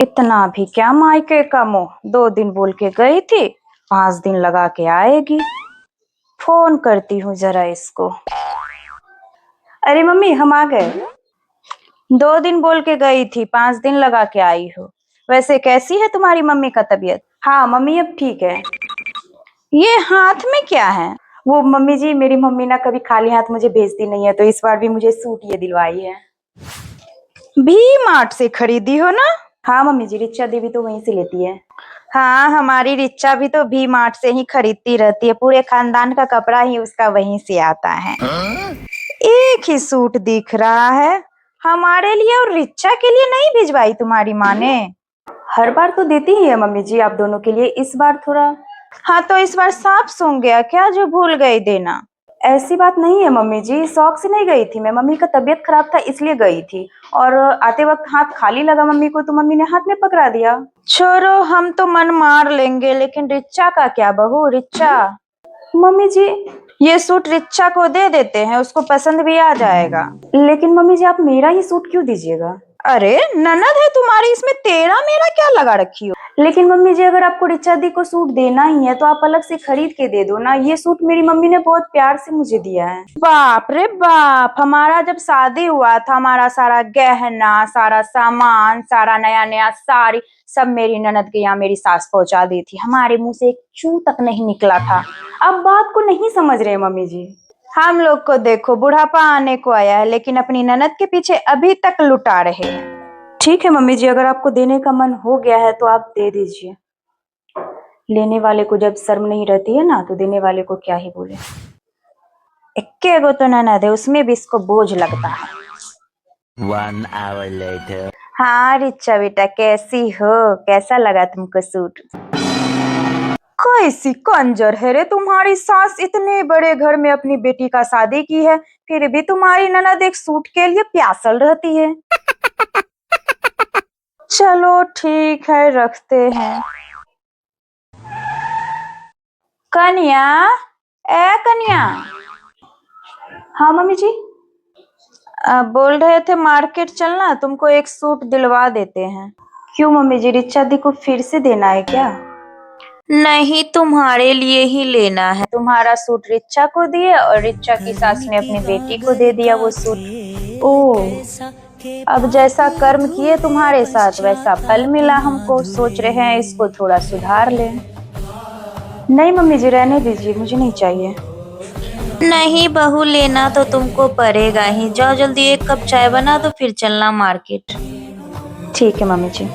इतना भी क्या मायके का मोह, 2 दिन बोल के गई थी, 5 दिन लगा के आएगी। फोन करती हूँ जरा इसको। अरे मम्मी हम आ गए। 2 दिन बोल के गई थी, 5 दिन लगा के आई हो। वैसे कैसी है तुम्हारी मम्मी का तबीयत? हाँ मम्मी अब ठीक है। ये हाथ में क्या है? वो मम्मी जी, मेरी मम्मी ना कभी खाली हाथ मुझे भेजती नहीं है, तो इस बार भी मुझे सूट ये दिलवाई है। भी मार्ट से खरीदी हो ना? हाँ मम्मी जी, रिचा देवी तो वहीं से लेती है। हाँ, हमारी रिचा भी तो भी मार्ट से ही खरीदती रहती है, पूरे खानदान का कपड़ा ही उसका वहीं से आता है। एक ही सूट दिख रहा है, हमारे लिए और रिचा के लिए नहीं भिजवाई तुम्हारी माँ ने? हर बार तो देती ही है मम्मी जी आप दोनों के लिए, इस बार थोड़ा। हाँ तो इस बार साफ सूंघ गया क्या जो भूल गई देना? ऐसी बात नहीं है मम्मी जी, शौक से नहीं गई थी मैं, मम्मी का तबीयत खराब था इसलिए गई थी। और आते वक्त हाथ खाली लगा मम्मी को, तो मम्मी ने हाथ में पकड़ा दिया। छोड़ो, हम तो मन मार लेंगे, लेकिन रिचा का क्या बहू, रिचा। मम्मी जी ये सूट रिचा को दे देते हैं, उसको पसंद भी आ जाएगा। लेकिन मम्मी जी आप मेरा ही सूट क्यों दीजिएगा? अरे ननद है तुम्हारी, इसमें तेरा मेरा क्या लगा रखी हो? लेकिन मम्मी जी अगर आपको रिचा दी को सूट देना ही है तो आप अलग से खरीद के दे दो ना, ये सूट मेरी मम्मी ने बहुत प्यार से मुझे दिया है। बाप रे बाप, हमारा जब शादी हुआ था, हमारा सारा गहना, सारा सामान, सारा नया नया साड़ी सब मेरी ननद के यहाँ मेरी सास पहुंचा दी थी, हमारे मुंह से एक चू तक नहीं निकला था। अब बात को नहीं समझ रहे मम्मी जी। हम लोग को देखो बुढ़ापा आने को आया है, लेकिन अपनी ननद के पीछे अभी तक लुटा रहे हैं। ठीक है मम्मी जी, अगर आपको देने का मन हो गया है तो आप दे दीजिए। लेने वाले को जब शर्म नहीं रहती है ना, तो देने वाले को क्या ही बोले। इक्के गो तो ननद है, उसमें भी इसको बोझ लगता है। 1 hour later. हाँ रिचा बेटा कैसी हो, कैसा लगा तुमको सूट? कैसी कंजर है रे तुम्हारी सास, इतने बड़े घर में अपनी बेटी का शादी की है, फिर भी तुम्हारी ननद एक सूट के लिए प्यासल रहती है। चलो ठीक है, रखते हैं। कन्या, ए कन्या। हाँ मम्मी जी। बोल रहे थे मार्केट चलना, तुमको एक सूट दिलवा देते हैं। क्यों मम्मी जी, रिचा दी को फिर से देना है क्या? नहीं, तुम्हारे लिए ही लेना है। तुम्हारा सूट रिचा को दिए और रिचा की सास ने अपनी बेटी को दे दिया वो सूट। ओह, अब जैसा कर्म किए तुम्हारे साथ वैसा फल मिला हमको, सोच रहे हैं इसको थोड़ा सुधार लें। नहीं मम्मी जी रहने दीजिए, मुझे नहीं चाहिए। नहीं बहू, लेना तो तुमको पड़ेगा ही। जाओ जल्दी 1 कप चाय बना दो, फिर चलना मार्केट। ठीक है मम्मी जी।